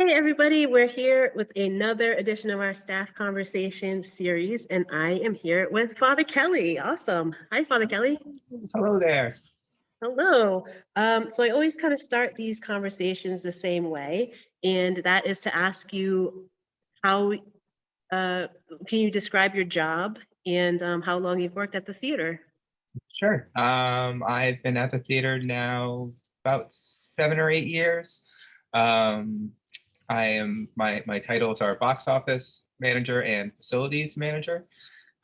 Hey everybody, we're here with another edition of our Staff Conversations series, and I am here with Father Kelley. Awesome. Hi, Father Kelley. Hello there. Hello. So I always kind of start these conversations the same way, and that is to ask you how can you describe your job and how long you've worked at the theater? Sure. I've been at the theater now about 7 or 8 years. I am my titles are box office manager and facilities manager.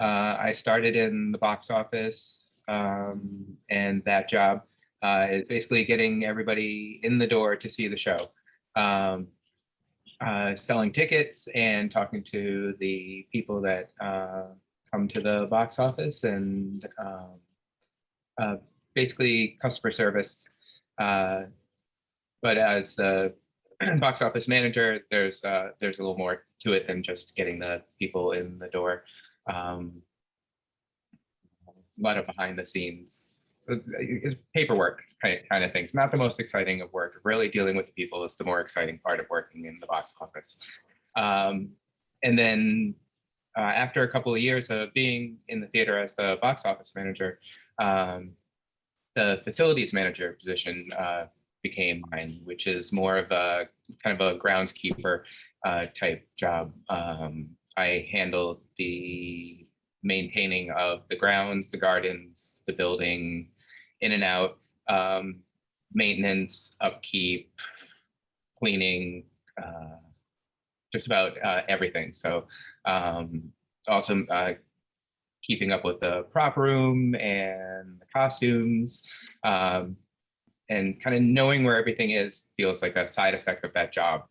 I started in the box office, and that job is basically getting everybody in the door to see the show. Selling tickets and talking to the people that come to the box office and basically customer service. But as the box office manager, there's a little more to it than just getting the people in the door. A lot of behind the scenes paperwork kind of things. Not the most exciting of work. Really dealing with the people is the more exciting part of working in the box office. And then after a couple of years of being in the theater as the box office manager, the facilities manager position became mine, which is more of a kind of a groundskeeper type job. I handle the maintaining of the grounds, the gardens, the building, in and out, maintenance, upkeep, cleaning, just about everything. So also keeping up with the prop room and the costumes, and kind of knowing where everything is feels like a side effect of that job.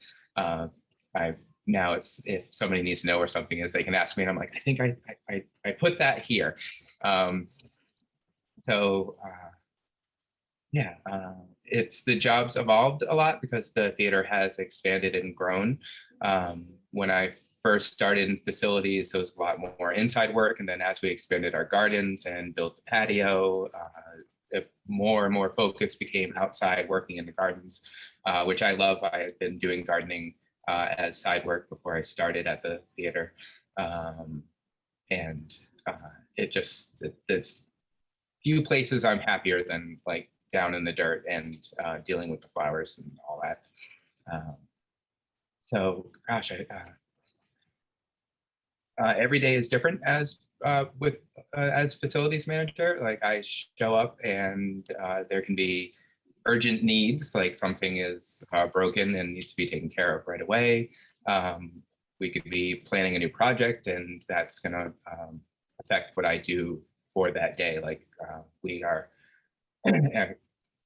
Now it's, if somebody needs to know where something is, they can ask me, and I'm like, I think I put that here. It's the job's evolved a lot because the theater has expanded and grown. When I first started in facilities, there was a lot more inside work, and then as we expanded our gardens and built the patio, more and more focus became outside working in the gardens, which I love. I had been doing gardening as side work before I started at the theater. There's few places I'm happier than like down in the dirt and dealing with the flowers and all that. Every day is different as facilities manager. Like I show up and there can be urgent needs, like something is broken and needs to be taken care of right away. We could be planning a new project, and that's going to affect what I do for that day. Like we are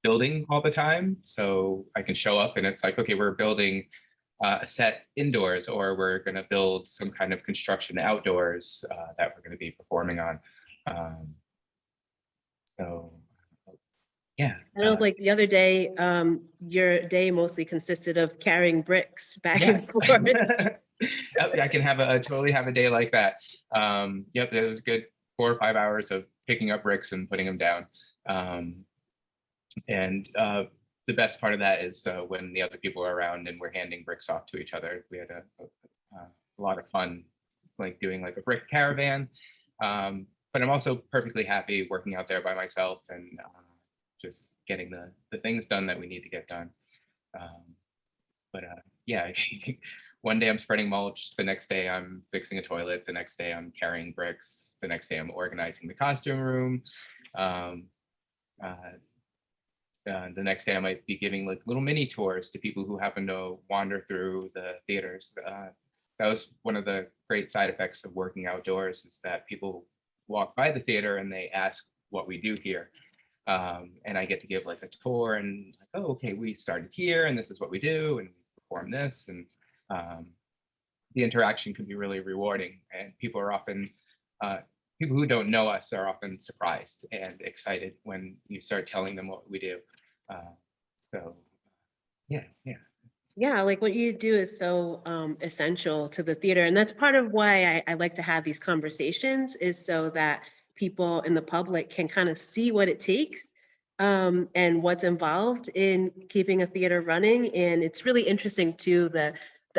building all the time, so I can show up and it's like, okay, we're building a set indoors, or we're going to build some kind of construction outdoors that we're going to be performing on. Yeah. I know, like the other day, your day mostly consisted of carrying bricks back and forth. Yep, I can totally have a day like that. Yep, it was a good 4 or 5 hours of picking up bricks and putting them down. The best part of that is when the other people are around and we're handing bricks off to each other. We had a lot of fun, like doing like a brick caravan. But I'm also perfectly happy working out there by myself and just getting the things done that we need to get done. Yeah, one day I'm spreading mulch, the next day I'm fixing a toilet, the next day I'm carrying bricks, the next day I'm organizing the costume room. The next day I might be giving like little mini tours to people who happen to wander through the theaters. That was one of the great side effects of working outdoors, is that people walk by the theater and they ask what we do here. And I get to give like a tour and like, oh, okay, we started here and this is what we do and we perform this. And the interaction can be really rewarding, and people are often, people who don't know us are often surprised and excited when you start telling them what we do. Yeah, like what you do is so essential to the theater. And that's part of why I like to have these conversations, is so that people in the public can kind of see what it takes and what's involved in keeping a theater running. And it's really interesting too, the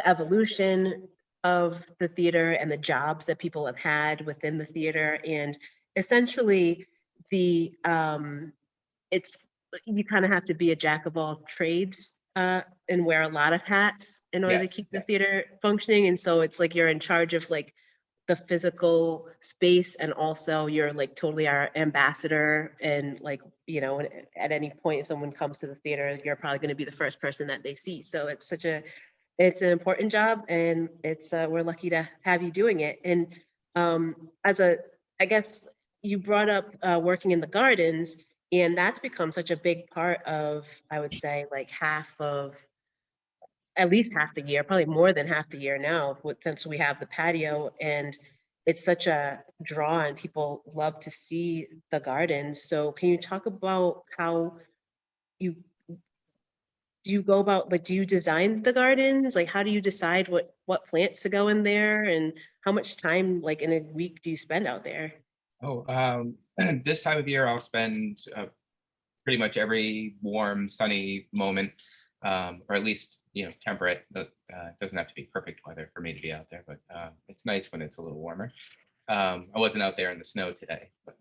evolution of the theater and the jobs that people have had within the theater. And essentially the it's you kind of have to be a jack of all trades and wear a lot of hats in order to keep Yes. the theater functioning. And so it's like you're in charge of like the physical space, and also you're like totally our ambassador. And like, you know, at any point if someone comes to the theater, you're probably going to be the first person that they see. So it's an important job, and it's we're lucky to have you doing it. And as a, I guess you brought up working in the gardens, and that's become such a big part of, I would say, like half of, at least half the year, probably more than half the year now, since we have the patio. And it's such a draw, and people love to see the gardens. So can you talk about how you do you go about, like, do you design the gardens? Like, how do you decide what plants to go in there, and how much time, like, in a week do you spend out there? Oh, this time of year, I'll spend pretty much every warm, sunny moment, or at least, temperate. It doesn't have to be perfect weather for me to be out there, but it's nice when it's a little warmer. I wasn't out there in the snow today, but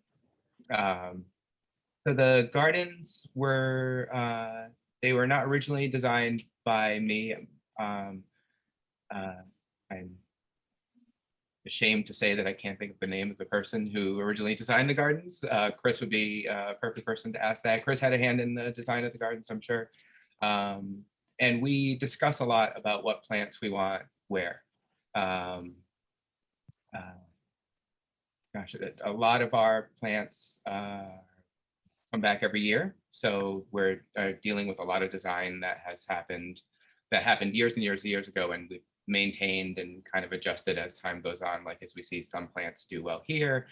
so the gardens were they were not originally designed by me. Um, I'm ashamed to say that I can't think of the name of the person who originally designed the gardens. Chris would be a perfect person to ask that. Chris had a hand in the design of the gardens, I'm sure. And we discuss a lot about what plants we want where. Um, uh, Gosh, a lot of our plants come back every year. So we're dealing with a lot of design that happened years and years and years ago, and we've maintained and kind of adjusted as time goes on. Like as we see some plants do well here,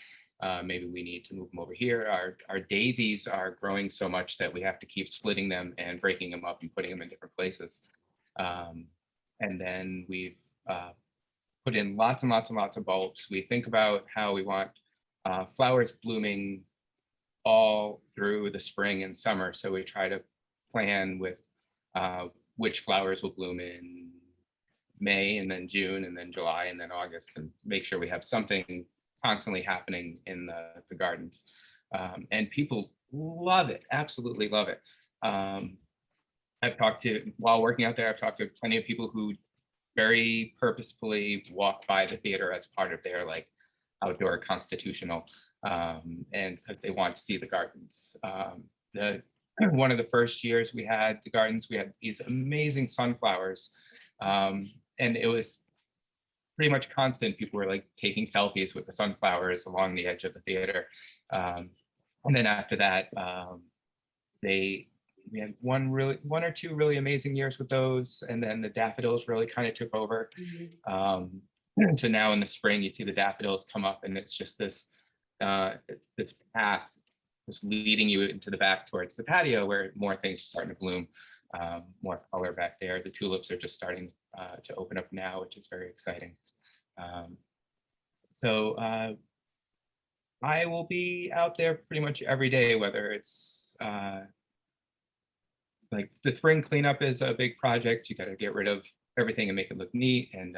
maybe we need to move them over here. Our daisies are growing so much that we have to keep splitting them and breaking them up and putting them in different places. And then we've put in lots and lots and lots of bulbs. We think about how we want flowers blooming all through the spring and summer. So we try to plan with which flowers will bloom in May, and then June, and then July, and then August, and make sure we have something constantly happening in the gardens. And people love it, absolutely love it. While working out there, I've talked to plenty of people who very purposefully walk by the theater as part of their like outdoor constitutional, and because they want to see the gardens. One of the first years we had the gardens, we had these amazing sunflowers, and it was pretty much constant. People were like taking selfies with the sunflowers along the edge of the theater. And then after that, we had one or two really amazing years with those, and then the daffodils really kind of took over. So now in the spring, you see the daffodils come up, and it's just this path just leading you into the back towards the patio where more things are starting to bloom, more color back there. The tulips are just starting to open up now, which is very exciting. So I will be out there pretty much every day, whether it's like the spring cleanup is a big project. You got to get rid of everything and make it look neat. And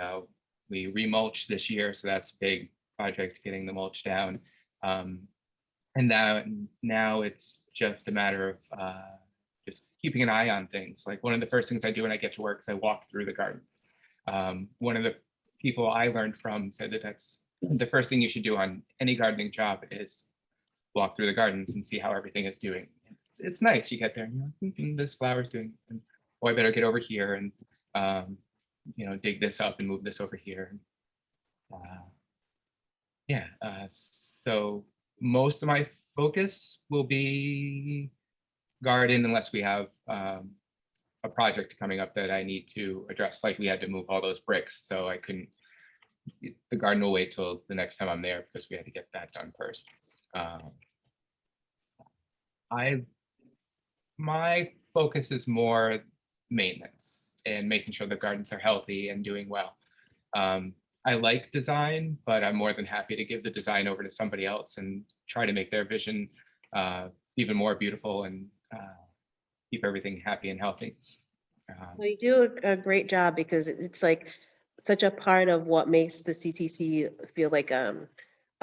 we remulch this year, so that's a big project, getting the mulch down. And now it's just a matter of just keeping an eye on things. Like one of the first things I do when I get to work is I walk through the garden. One of the people I learned from said that that's the first thing you should do on any gardening job is walk through the gardens and see how everything is doing. It's nice. You get there and you're like, this flower's doing, and, oh, I better get over here and dig this up and move this over here. So most of my focus will be garden unless we have a project coming up that I need to address. Like we had to move all those bricks, so I couldn't. The garden will wait till the next time I'm there because we had to get that done first. My focus is more maintenance and making sure the gardens are healthy and doing well. I like design, but I'm more than happy to give the design over to somebody else and try to make their vision even more beautiful and keep everything happy and healthy. Well, you do a great job because it's like such a part of what makes the CTC feel like a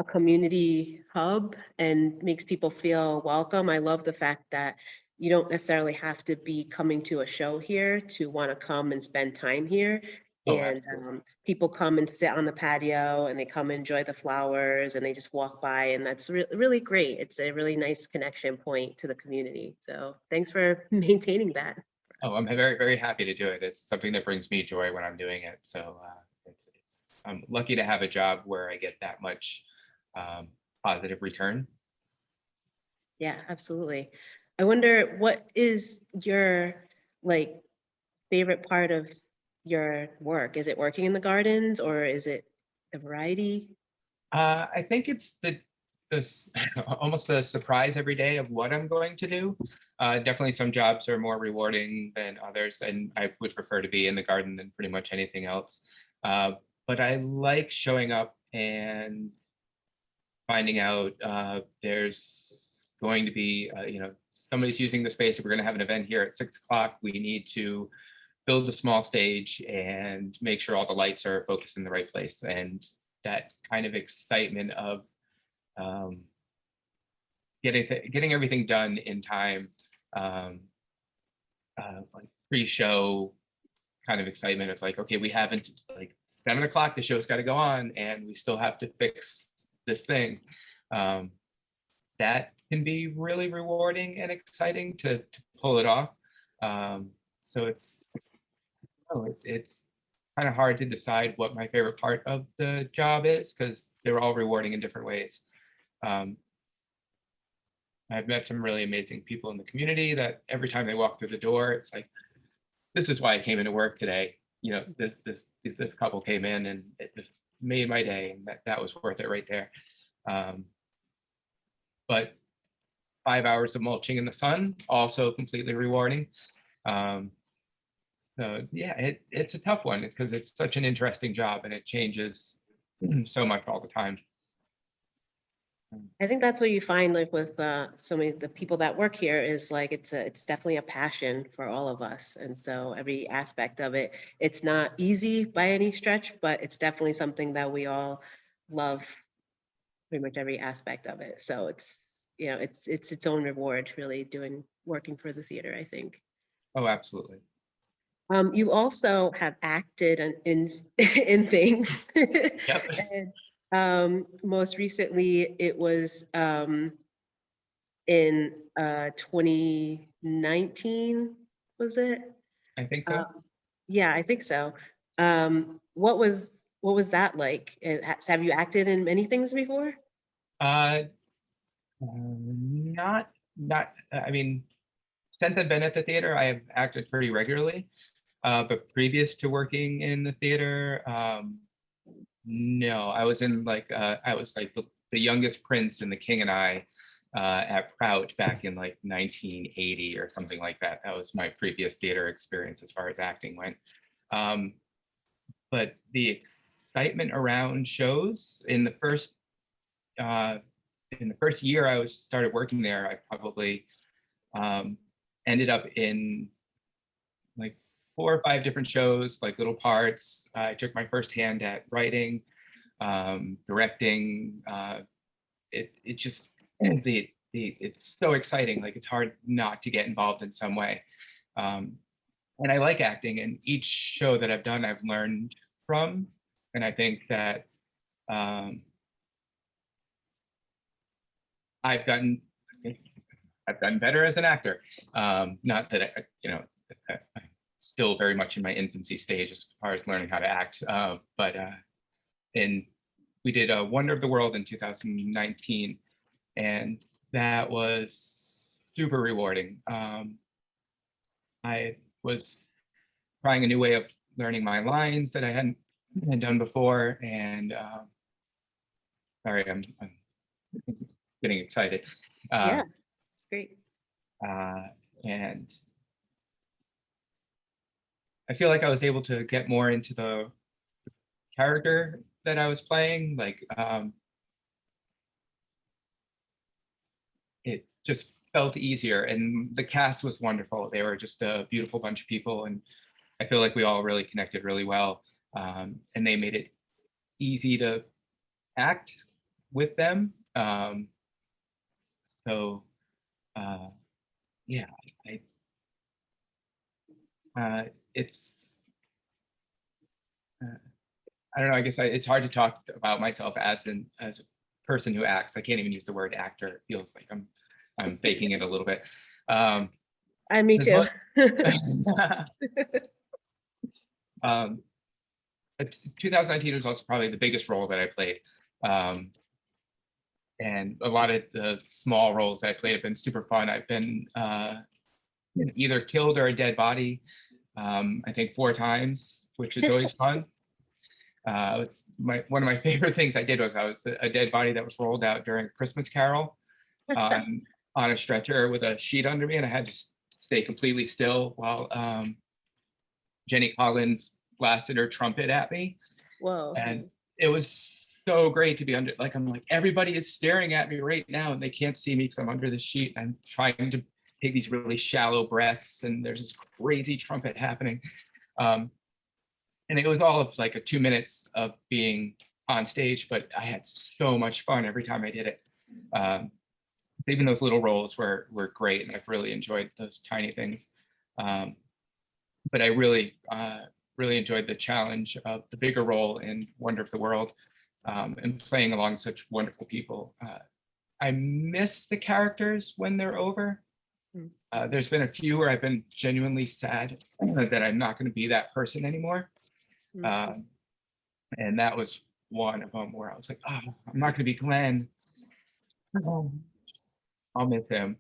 community hub and makes people feel welcome. I love the fact that you don't necessarily have to be coming to a show here to want to come and spend time here. Oh, And absolutely. people come and sit on the patio and they come enjoy the flowers and they just walk by, and that's really great. It's a really nice connection point to the community. So thanks for maintaining that. Oh, I'm very, very happy to do it. It's something that brings me joy when I'm doing it. So I'm lucky to have a job where I get that much positive return. Yeah, absolutely. I wonder, what is your like favorite part of your work? Is it working in the gardens or is it a variety? I think it's this almost a surprise every day of what I'm going to do. Definitely some jobs are more rewarding than others, and I would prefer to be in the garden than pretty much anything else. But I like showing up and finding out there's going to be, somebody's using the space. We're going to have an event here at 6 o'clock. We need to build a small stage and make sure all the lights are focused in the right place. And that kind of excitement of getting everything done in time, like pre-show kind of excitement. It's like, okay, we haven't, like 7 o'clock, the show's got to go on, and we still have to fix this thing. That can be really rewarding and exciting to pull it off. So it's kind of hard to decide what my favorite part of the job is because they're all rewarding in different ways. I've met some really amazing people in the community that every time they walk through the door, it's like, this is why I came into work today. This couple came in and it just made my day, and that was worth it right there. But 5 hours of mulching in the sun, also completely rewarding. So yeah, it's a tough one because it's such an interesting job and it changes so much all the time. I think that's what you find like with so many of the people that work here is like it's definitely a passion for all of us, and so every aspect of it, it's not easy by any stretch, but it's definitely something that we all love, pretty much every aspect of it. So it's it's its own reward, really working for the theater, I think. Oh, absolutely. You also have acted in things. Yep. And most recently it was in 2019, was it? I think so. Yeah, I think so. What was that like? Have you acted in many things before? Uh, not. I mean, since I've been at the theater, I have acted pretty regularly. But previous to working in the theater, no, I was in I was like the youngest prince in The King and I at Prout back in like 1980 or something like that. That was my previous theater experience as far as acting went. But the excitement around shows in the first year I started working there, I probably ended up in like 4 or 5 different shows, like little parts. I took my first hand at writing, directing. It just it's so exciting. Like it's hard not to get involved in some way. And I like acting, and each show that I've done, I've learned from, and I think that I've gotten better as an actor. Not that I'm still very much in my infancy stage as far as learning how to act. But we did Wonder of the World in 2019, and that was super rewarding. I was trying a new way of learning my lines that I hadn't done before, and sorry, I'm getting excited. Yeah, it's great. And I feel like I was able to get more into the character that I was playing. Like it just felt easier, and the cast was wonderful. They were just a beautiful bunch of people, and I feel like we all really connected really well, and they made it easy to act with them. So yeah, it's I don't know. I guess it's hard to talk about myself as a person who acts. I can't even use the word actor. It feels like I'm faking it a little bit. Me too. Um, 2019 was also probably the biggest role that I played. And a lot of the small roles that I played have been super fun. I've been either killed or a dead body, I think 4 times, which is always fun. One of my favorite things I did was I was a dead body that was rolled out during a Christmas Carol on a stretcher with a sheet under me, and I had to stay completely still while Jenny Collins blasted her trumpet at me. Whoa. And it was so great to be under, like, I'm like, everybody is staring at me right now and they can't see me because I'm under the sheet. I'm trying to take these really shallow breaths and there's this crazy trumpet happening. And it was all of like 2 minutes of being on stage, but I had so much fun every time I did it. Even those little roles were great, and I've really enjoyed those tiny things. But I really enjoyed the challenge of the bigger role in Wonder of the World, and playing along such wonderful people. I miss the characters when they're over. There's been a few where I've been genuinely sad that I'm not going to be that person anymore. And that was one of them where I was like, oh, I'm not going to be Glenn. I'll miss him.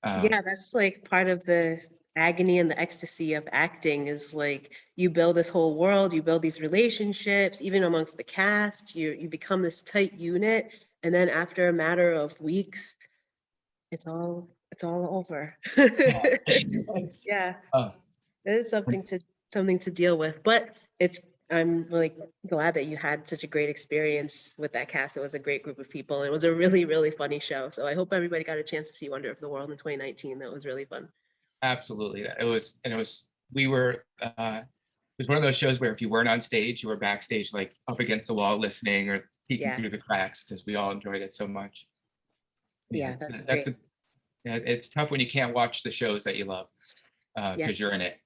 Yeah, that's like part of the agony and the ecstasy of acting is like you build this whole world, you build these relationships, even amongst the cast, you become this tight unit. And then after a matter of weeks, it's all over. Yeah. It is something to deal with, but I'm like glad that you had such a great experience with that cast. It was a great group of people. It was a really, really funny show. So I hope everybody got a chance to see Wonder of the World in 2019. That was really fun. Absolutely. It was one of those shows where if you weren't on stage, you were backstage, like up against the wall listening or peeking through the cracks, because we all enjoyed it so much. Yeah, that's great. It's tough when you can't watch the shows that you love because you're in it.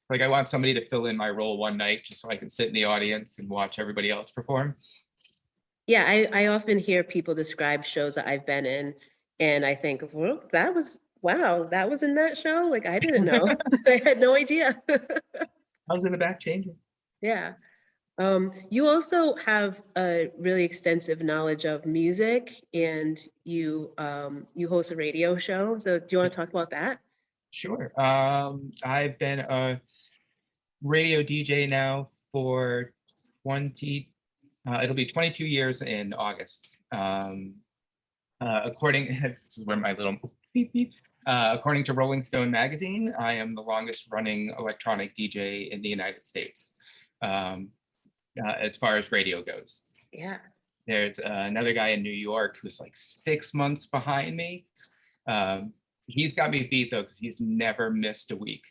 Like I want somebody to fill in my role one night just so I can sit in the audience and watch everybody else perform. Yeah, I often hear people describe shows that I've been in, and I think, well, that was in that show? Like, I didn't know. I had no idea. I was in the back changing. Yeah. You also have a really extensive knowledge of music, and you host a radio show. So do you want to talk about that? Sure. I've been a radio DJ now for it'll be 22 years in August. This is where my little beep beep. According to Rolling Stone magazine, I am the longest running electronic DJ in the United States, as far as radio goes. Yeah. There's another guy in New York who's like 6 months behind me. He's got me beat though, because he's never missed a week.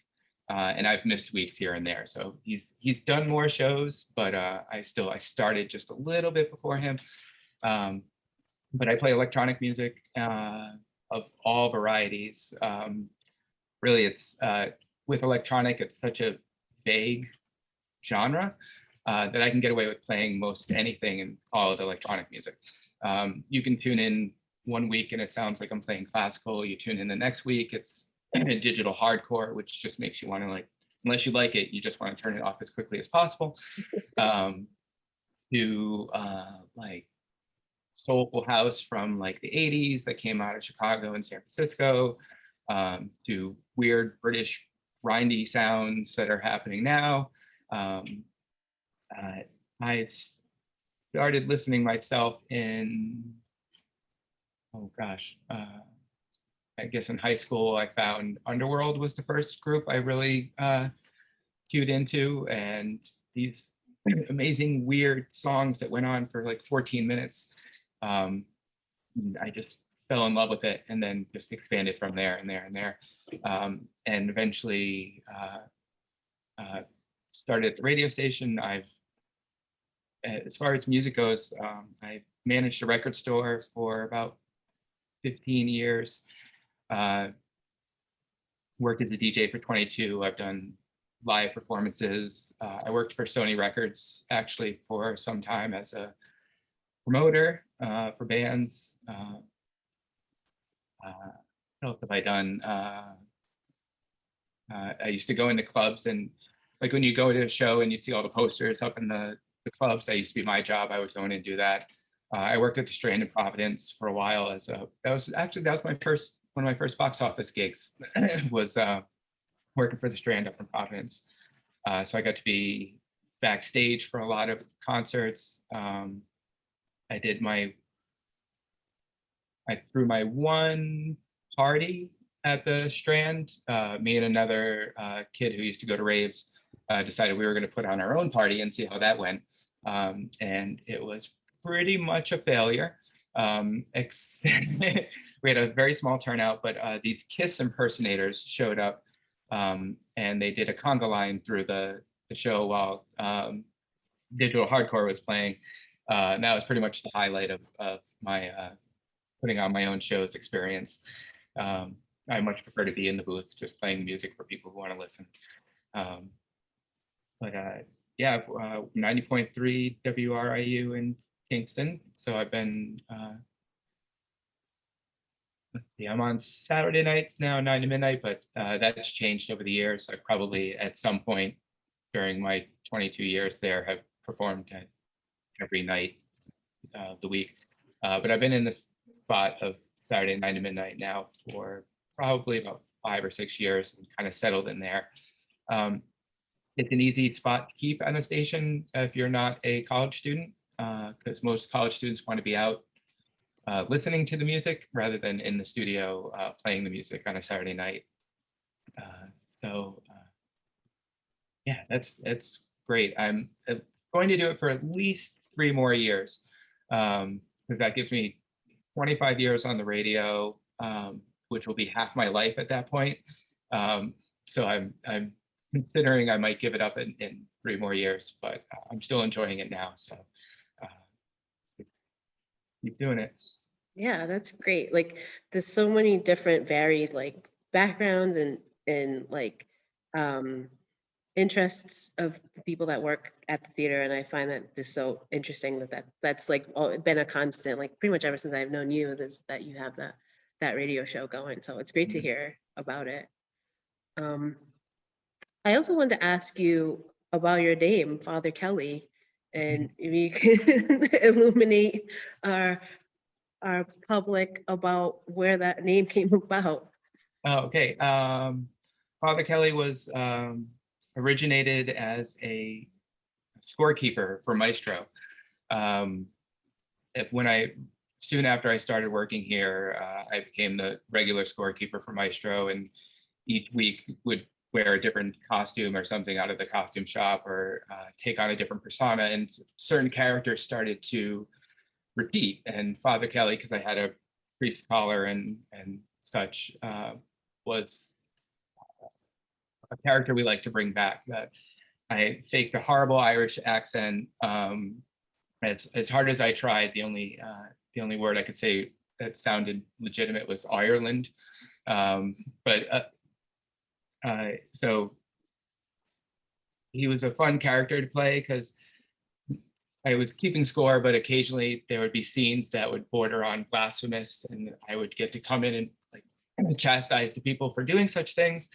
And I've missed weeks here and there. So he's done more shows, but I started just a little bit before him. But I play electronic music of all varieties. Really, it's with electronic, it's such a vague genre that I can get away with playing most anything and call it electronic music. You can tune in one week and it sounds like I'm playing classical. You tune in the next week, it's digital hardcore, which just makes you want to, like, unless you like it, you just want to turn it off as quickly as possible. To like soulful house from like the 80s that came out of Chicago and San Francisco, to weird British grindy sounds that are happening now. I started listening myself in, I guess in high school. I found Underworld was the first group I really tuned into, and these amazing weird songs that went on for like 14 minutes. I just fell in love with it, and then just expanded from there and there and there, and eventually started at the radio station. As far as music goes, I managed a record store for about 15 years. Worked as a DJ for 22. I've done live performances. I worked for Sony Records actually for some time as a promoter for bands. What else have I done? I used to go into clubs, and like when you go to a show and you see all the posters up in the clubs, that used to be my job. I would go in and do that. I worked at the Strand in Providence for a while that was one of my first box office gigs was working for the Strand up in Providence. So I got to be backstage for a lot of concerts. I threw my one party at the Strand. Me and another kid who used to go to raves decided we were going to put on our own party and see how that went. And it was pretty much a failure. We had a very small turnout, but these Kiss impersonators showed up, and they did a conga line through the show while Digital Hardcore was playing. And that was pretty much the highlight of my putting on my own shows experience. I much prefer to be in the booth just playing music for people who want to listen. Yeah, 90.3 WRIU in Kingston. So I've been, let's see, I'm on Saturday nights now, 9 to midnight, but that's changed over the years. I've probably at some point during my 22 years there have performed every night of the week. But I've been in this spot of Saturday 9 to midnight now for probably about 5 or 6 years and kind of settled in there. It's an easy spot to keep on a station if you're not a college student, because most college students want to be out listening to the music rather than in the studio playing the music on a Saturday night. Yeah, it's great. I'm going to do it for at least 3 more years, because that gives me 25 years on the radio, which will be half my life at that point. So I'm considering I might give it up in 3 more years, but I'm still enjoying it now. So keep doing it. Yeah, that's great. Like, there's so many different varied like backgrounds and like interests of the people that work at the theater, and I find that just so interesting that's like been a constant, like pretty much ever since I've known you, is that you have that radio show going. So it's great to hear about it. I also wanted to ask you about your name, Father Kelley, and if you can illuminate our public about where that name came about. Oh, okay. Father Kelley was originated as a scorekeeper for Maestro. Soon after I started working here, I became the regular scorekeeper for Maestro, and each week would wear a different costume or something out of the costume shop, or take on a different persona, and certain characters started to repeat. And Father Kelley, because I had a priest collar and such, was a character we like to bring back. I faked a horrible Irish accent. As hard as I tried, the only word I could say that sounded legitimate was Ireland. So he was a fun character to play because I was keeping score, but occasionally there would be scenes that would border on blasphemous, and I would get to come in and like chastise the people for doing such things.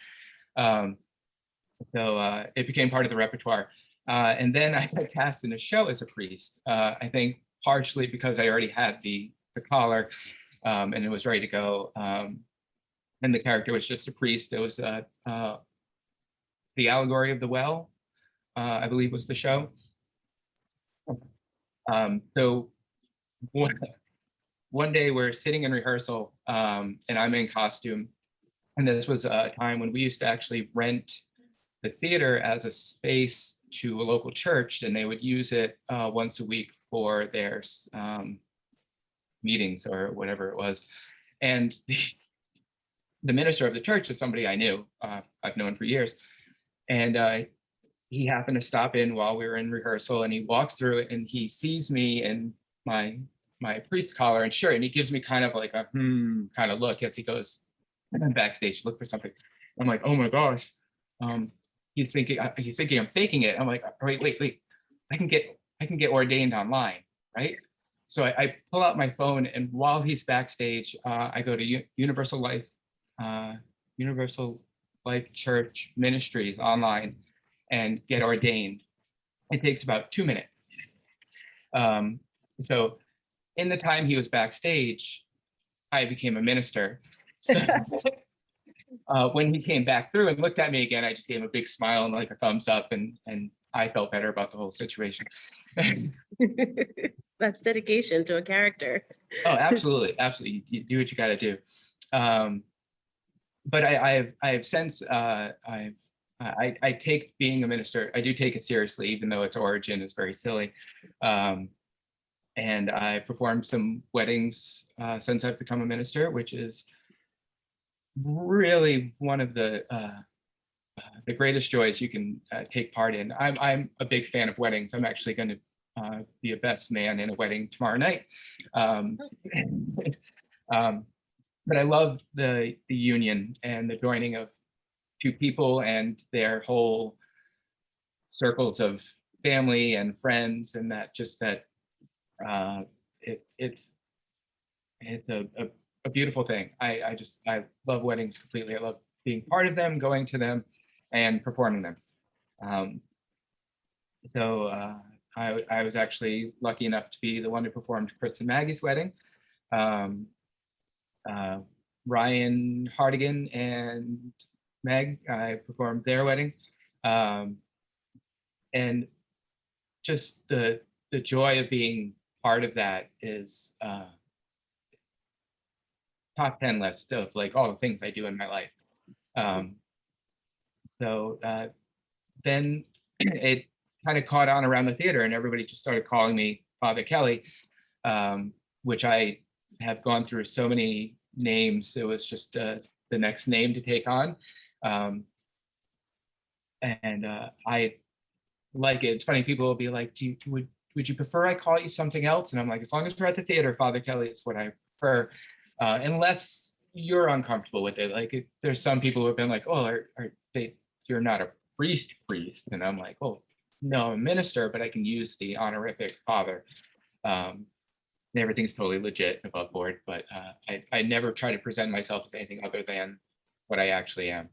So it became part of the repertoire. And then I got cast in a show as a priest. I think partially because I already had the collar, and it was ready to go. And the character was just a priest. It was The Allegory of the Well, I believe was the show. So one day we're sitting in rehearsal, and I'm in costume. And this was a time when we used to actually rent the theater as a space to a local church, and they would use it once a week for their meetings or whatever it was. And the minister of the church is somebody I knew, I've known for years. And he happened to stop in while we were in rehearsal, and he walks through it and he sees me in my priest collar and shirt, and he gives me kind of like a kind of look as he goes backstage to look for something. I'm like, oh my gosh. He's thinking I'm faking it. I'm like, wait. I can get ordained online, right? So I pull out my phone, and while he's backstage, I go to Universal Life Church Ministries online and get ordained. It takes about 2 minutes. So in the time he was backstage, I became a minister. So when he came back through and looked at me again, I just gave him a big smile and like a thumbs up, and I felt better about the whole situation. That's dedication to a character. Oh, absolutely. You do what you got to do. But I have since I take being a minister, I do take it seriously, even though its origin is very silly. And I performed some weddings since I've become a minister, which is really one of the greatest joys you can take part in. I'm a big fan of weddings. I'm actually going to be a best man in a wedding tomorrow night. But I love the union and the joining of two people and their whole circles of family and friends, and it's a beautiful thing. I love weddings completely. I love being part of them, going to them, and performing them. So I was actually lucky enough to be the one who performed Chris and Maggie's wedding. Ryan Hardigan and Meg, I performed their wedding. And just the joy of being part of that is top 10 list of like all the things I do in my life. So then it kind of caught on around the theater, and everybody just started calling me Father Kelley, which I have gone through so many names. It was just the next name to take on. And I like it. It's funny, people will be like, would you prefer I call you something else? And I'm like, as long as we're at the theater, Father Kelley is what I prefer, unless you're uncomfortable with it. Like there's some people who have been like, oh, you're not a priest, and I'm like, oh no, I'm a minister, but I can use the honorific father. Everything's totally legit and above board, but I never try to present myself as anything other than what I actually am.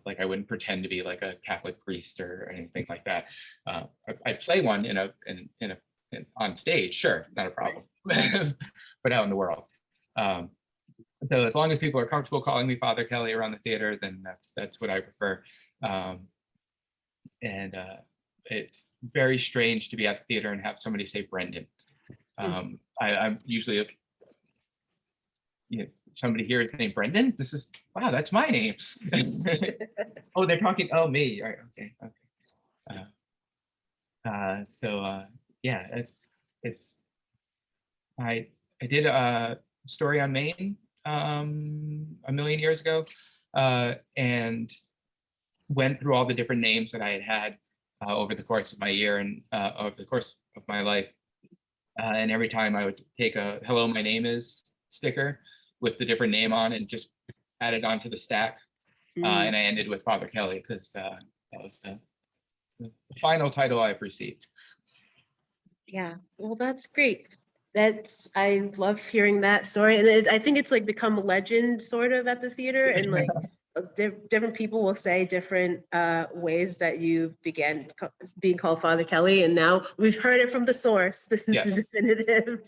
Like I wouldn't pretend to be like a Catholic priest or anything like that. I play one on stage, sure, not a problem, but out in the world. So as long as people are comfortable calling me Father Kelley around the theater, then that's what I prefer. And it's very strange to be at the theater and have somebody say Brendan. I'm usually somebody here is named Brendan. Wow, that's my name. Oh, they're talking. Oh, me. All right, okay. Yeah, it's. I did a story on Maine a million years ago, and went through all the different names that I had over the course of my year and over the course of my life. And every time I would take a "Hello, my name is" sticker with the different name on and just add it onto the stack. And I ended with Father Kelley because that was the final title I've received. Yeah, well, that's great. I love hearing that story, and I think it's like become a legend sort of at the theater, and like different people will say different ways that you began being called Father Kelley, and now we've heard it from the source. This is the definitive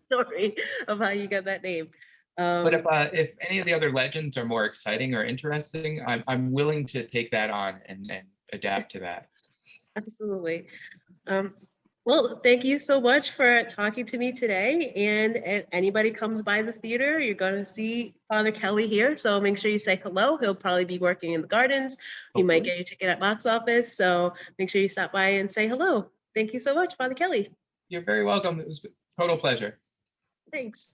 story of how you got that name. But if any of the other legends are more exciting or interesting, I'm willing to take that on and adapt to that. Absolutely. Well, thank you so much for talking to me today. And if anybody comes by the theater, you're going to see Father Kelley here. So make sure you say hello. He'll probably be working in the gardens. He might get your ticket at box office. So make sure you stop by and say hello. Thank you so much, Father Kelley. You're very welcome. It was a total pleasure. Thanks.